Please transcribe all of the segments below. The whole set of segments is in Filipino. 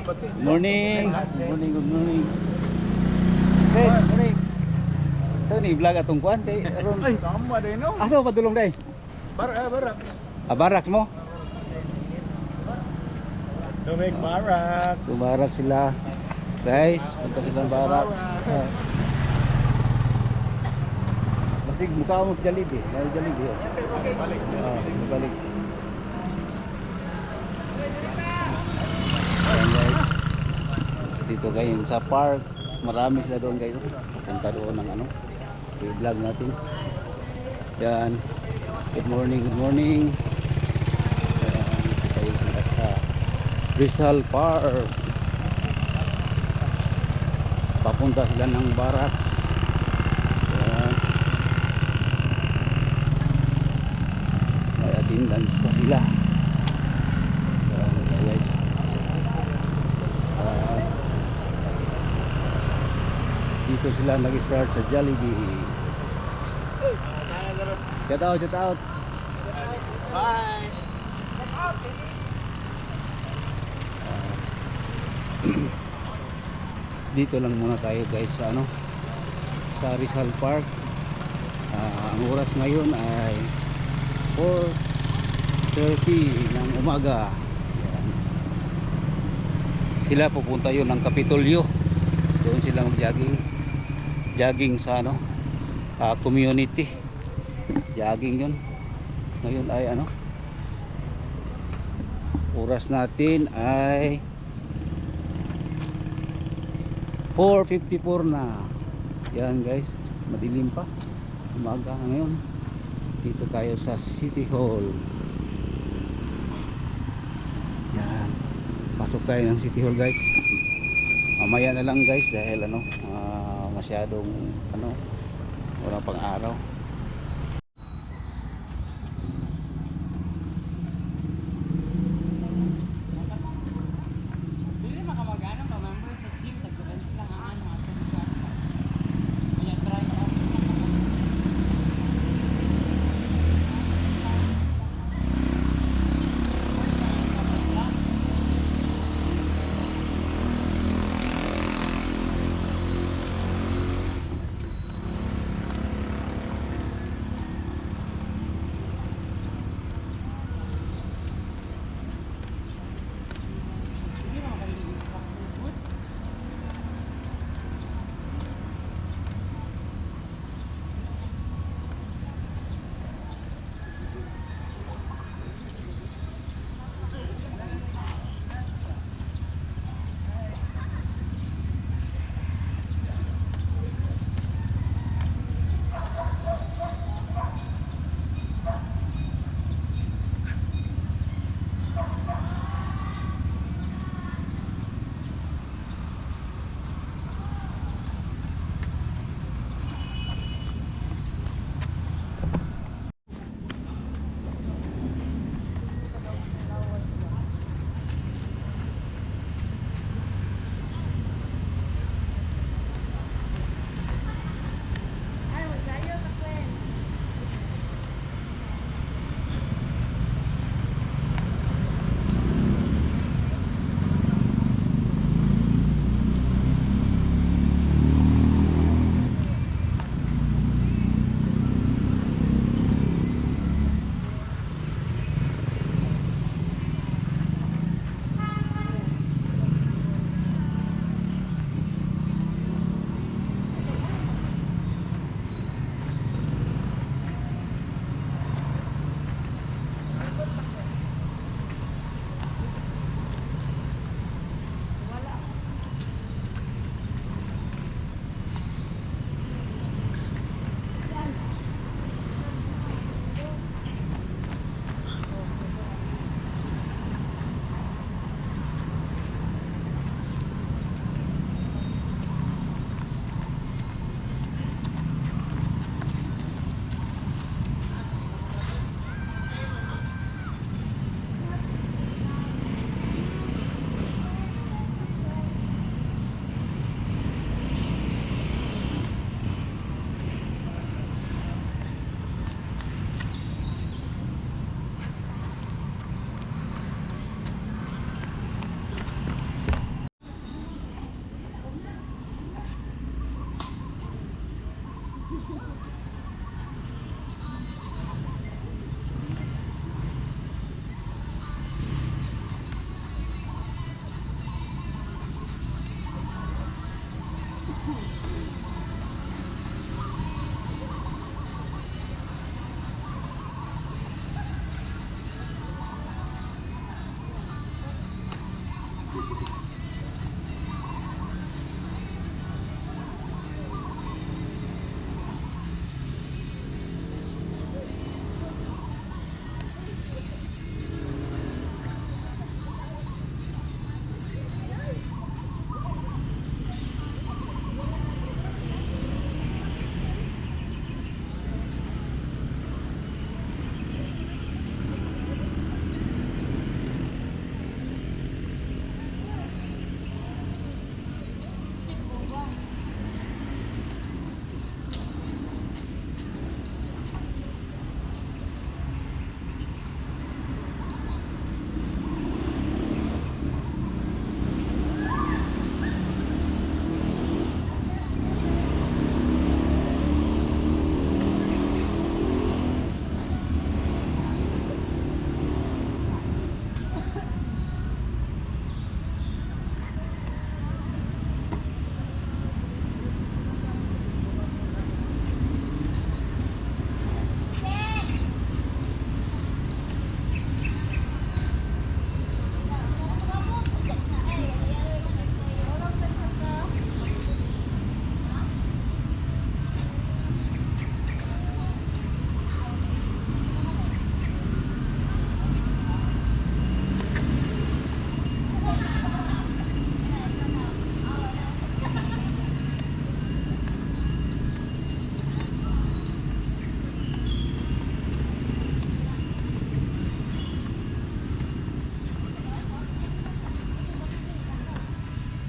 Morning. Morning, good morning. Hey, morning. Ito ni vlog atong kuan kay aron. Ay, tama din no. Asa mo padulong day? Baraks. Baraks mo? Tumig barak. Tumarak sila. Guys, punta silang barak. Masig mukha mo Jollibee. May Jollibee. Balik. Balik. Ayan, guys. Dito kayo sa park. Marami sila doon guys. Punta doon ng ano. I-vlog natin. Yan. Good morning, good morning. Ayan, tayo sila sa Rizal Park. Papunta sila ng barracks. Ayan. May attendance pa sila. Ayan, guys. Dito sila nag-start sa Jollibee. Shout out, shout out. Bye. Dito lang muna tayo guys sa ano, sa Rizal Park. Ang oras ngayon ay 4:30 ng umaga. Ayan. Sila pupunta yun ng Kapitolyo. Doon sila jogging sa ano, community. Jogging yun. Ngayon ay ano, oras natin ay 4:54 na. Yan guys, madilim pa. Umaga ngayon. Dito tayo sa City Hall. Yan. Pasok tayo ng City Hall guys. Mamaya na lang guys dahil ano, masyadong ano, wala pang araw.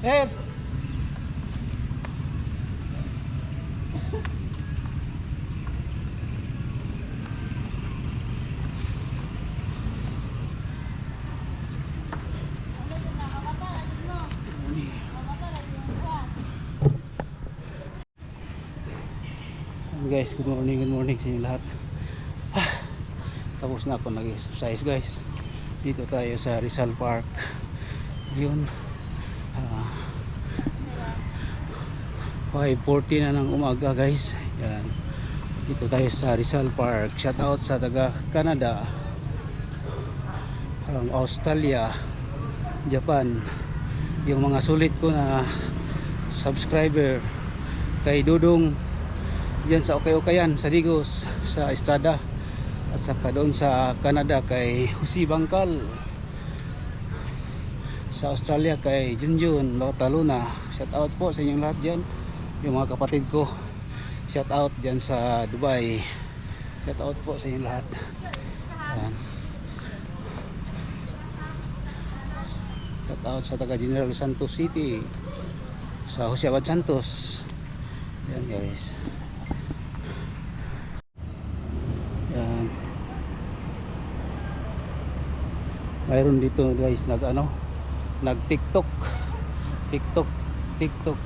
Hep! Guys, good morning sa inyo lahat. Tapos na ako nag-exercise guys. Dito tayo sa Rizal Park. Yun. 5:40 na ng umaga guys. Yan. Dito tayo sa Rizal Park. Shout out sa taga Canada, Australia, Japan. Yung mga sulit ko na subscriber kay Dudong yan sa Okay-Okayan, sa Digos, sa Estrada, at saka doon sa Canada kay Husi Bangkal, sa Australia kay Junjun Lautaluna. Shout out po sa inyong lahat dyan, yung mga kapatid ko. Shout out dyan sa Dubai. Shout out po sa inyong lahat. Yan. Shout out sa taga General Santos City, sa Jose Abad Santos. Yan guys. Yan. Mayroon dito guys nag TikTok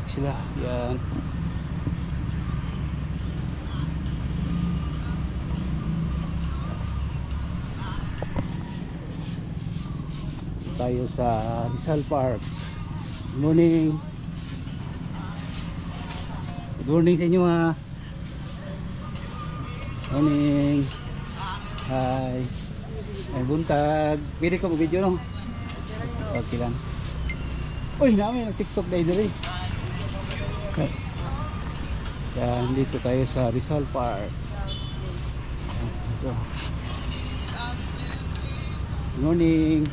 sila. Yan. Tayo sa Rizal Park. Good morning. Good morning sa inyo ha. Morning. Hi. Ay buntag. Pwede ko mag-video no? Okay lang. Uy, namin nag-TikTok dahil dali. Okay. Yan, dito tayo sa Rizal Park. Ito. Good morning.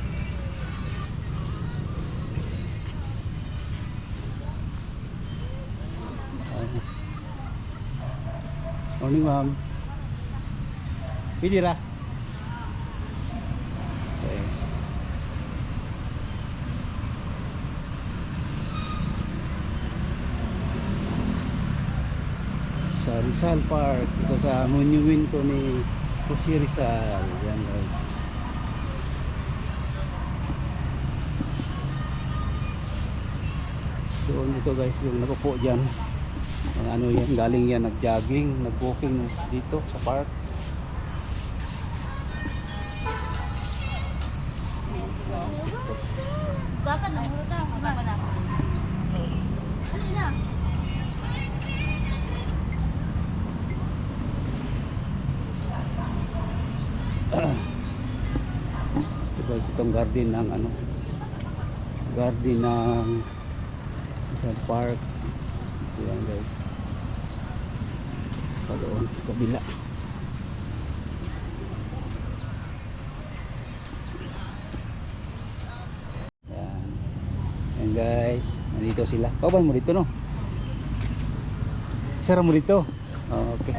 Morning ma'am. Pwede ra. Okay. Sa Rizal Park, ito sa monumento ni Jose Rizal. Yan guys. Doon dito guys, yung nakupo dyan. Ang ano yan, galing yan nag-jogging, nag-walking dito sa park. Dapat na muna tayo. Dapat na. Ano na? Ito guys, itong garden ng garden ng Rizal Park. Yan guys. Pa doon sa kabila. Yan guys, nandito sila. Kauban mo dito no? Sara mo dito? Oh, okay.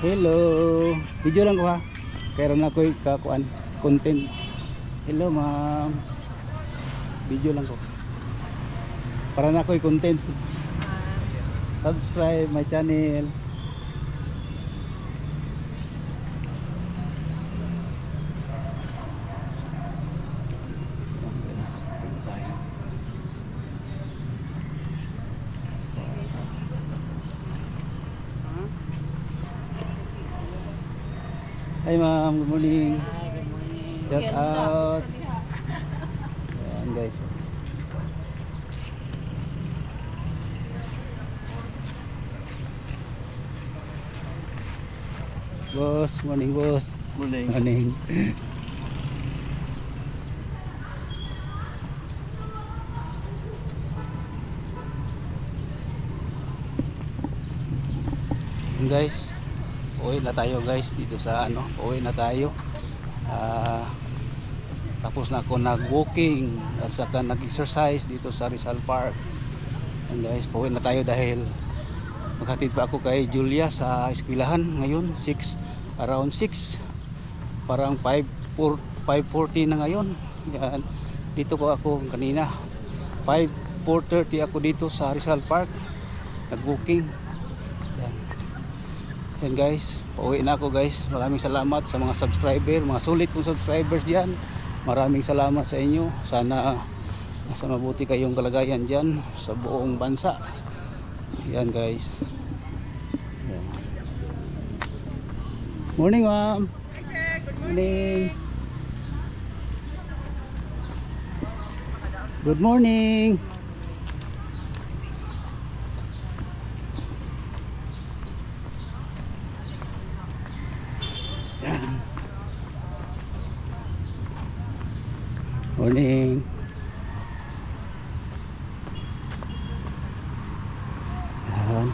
Hello. Video lang ko ha. Kaya rin ako'y kakuan content. Hello ma'am. Video lang ko. Para na ako'y content. Subscribe my channel. Hi ma'am, good morning. Good morning. Shout out. Ayan guys. Boss, morning boss. Morning. Morning. Ayan guys. Uwi na tayo guys dito sa uwi na tayo. Tapos na ako nag-walking at saka nag-exercise dito sa Rizal Park. And guys, pauwi na tayo dahil maghatid pa ako kay Julia sa eskwelahan ngayon 6 around 6, parang 5:40 na ngayon. Yan, dito ko ako kanina 4:30 ako dito sa Rizal Park nag-booking. Yan guys, pauwi na ako guys. Maraming salamat sa mga subscriber, mga sulit kong subscribers dyan. Maraming salamat sa inyo. Sana nasa mabuti kayong kalagayan dyan sa buong bansa. Yan guys. Yan. Morning ma'am. Hi sir, good Morning. Good morning. Yan. Morning. Yan.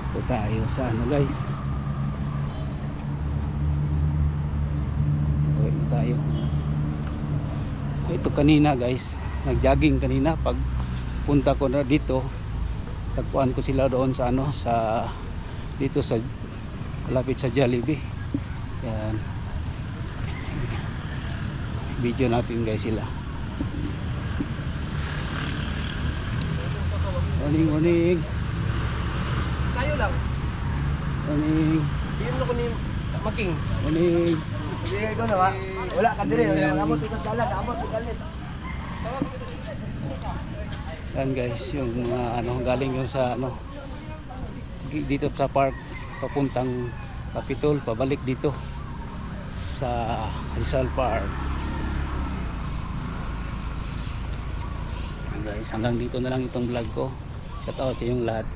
Ito tayo sa ano guys. Uwi na tayo. Ito kanina guys, nag-jogging kanina pag punta ko na dito. Tagpuan ko sila doon sa ano, sa dito sa malapit sa Jollibee. Yan. Video natin guys sila. Morning, morning. Kayo lang. Morning. Bigyan mo ko ni Making. Morning. Hindi ko na ba? Wala ka dire. Amot ikot dalan, amot galit. Yan guys, yung mga ano galing yung sa ano dito sa park papuntang Capitol, pabalik dito sa Rizal Park. Yan guys, hanggang dito na lang itong vlog ko. Shout out sa yung lahat.